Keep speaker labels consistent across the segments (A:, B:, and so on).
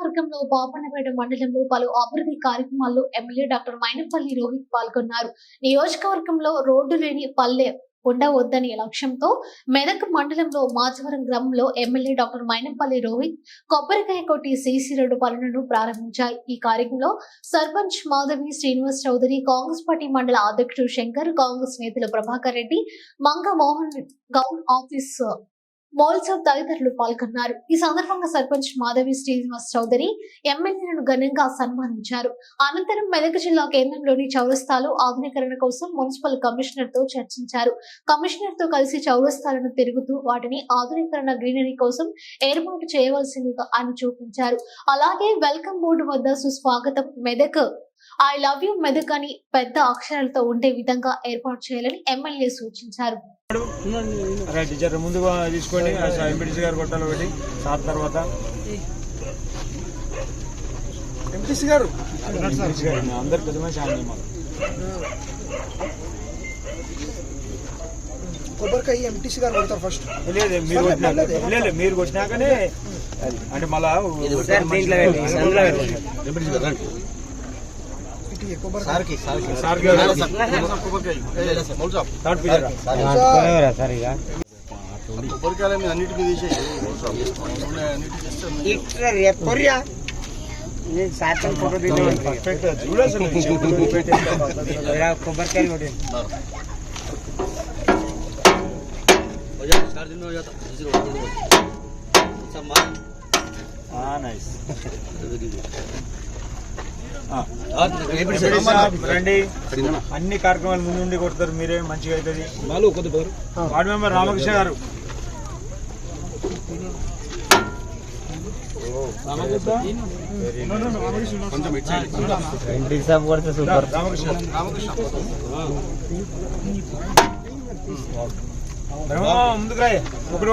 A: నియోజకవర్గంలో బాపన్నపేట మండలంలో పలు అభివృద్ధి కార్యక్రమాల్లో ఎమ్మెల్యే డాక్టర్ మైనంపల్లి రోహిత్ పాల్గొన్నారు. నియోజకవర్గంలో రోడ్డు లేని పల్లె ఉండవద్దని లక్ష్యంతో మెదక్ మండలంలో మాచవరం గ్రామంలో ఎమ్మెల్యే డాక్టర్ మైనంపల్లి రోహిత్ కొబ్బరికాయ కొట్టి సీసీ రోడ్డు పనులను ప్రారంభించారు. ఈ కార్యక్రమంలో సర్పంచ్ మాధవి, శ్రీనివాస్ చౌదరి, కాంగ్రెస్ పార్టీ మండల అధ్యక్షుడు శంకర్, కాంగ్రెస్ నేతలు ప్రభాకర్ రెడ్డి, మంగ మోహన్ గౌడ్ ఆఫీస్ మోల్సబ్ తదితరులు పాల్గొన్నారు. ఈ సందర్భంగా సర్పంచ్ మాధవి, శ్రీనివాస్ చౌదరి ఎమ్మెల్యేలను ఘనంగా సన్మానించారు. అనంతరం మెదక్ జిల్లా కేంద్రంలోని చౌరస్తాలో ఆధునీకరణ కోసం మున్సిపల్ కమిషనర్ తో చర్చించారు. కమిషనర్ తో కలిసి చౌరస్తాలను తిరుగుతూ వాటిని ఆధునీకరణ గ్రీనరీ కోసం ఏర్పాటు చేయవలసిందిగా ఆయన చూపించారు. అలాగే వెల్కమ్ బోర్డు వద్ద సుస్వాగతం Medak, I love you Medak అని పెద్ద అక్షరాలతో ఉండే విధంగా ఏర్పాటు చేయాలని ఎమ్మెల్యే సూచించారు.
B: ముందుగా తీసుకోండి, ఎంపీటీసీ గారు కొట్టాలి ఒకటి, సార్ తర్వాత ఎంపీటీసీ గారు అందరు పెద్ద మనిషి ఆయన
C: కొబ్బరికాయ ఎంపీటీసీ గారు కొడతారు ఫస్ట్.
B: లేదు మీరు కొట్టినా, లేదు మీరు కొట్టినాకనే అంటే మళ్ళా
D: కొబ్బరికాయలు మీద అన్నిటికీ తీసేసి రండి. అన్ని కార్యక్రమాలు ముందుండి కొడతారు మీరే, మంచిగా అవుతుంది. వార్డు మెంబర్ రామకృష్ణ గారు, ముందుకు రాయి ఒకటి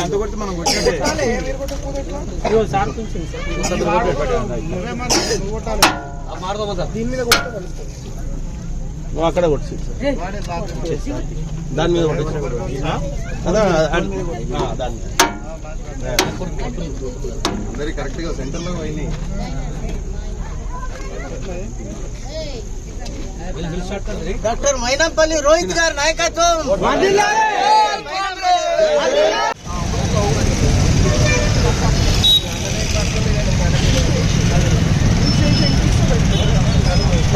D: ఎంత కొడితే మనం కొట్టినట్టే అక్కడ కొట్టి దాని మీద అందరి కరెక్ట్ గా సెంటర్ లో పోయినాయి.
C: డాక్టర్ మైనంపల్లి రోహిత్ గారి నాయకత్వం.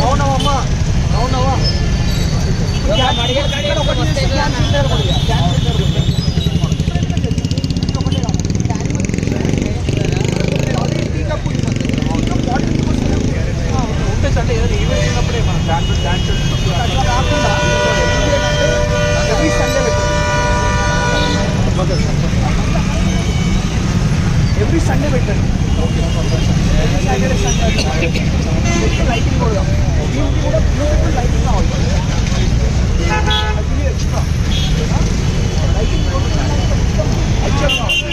C: అవునవమ్మా, అవునవా ఎవ్రీ సండే పెట్టండి. లైటింగ్ కూడా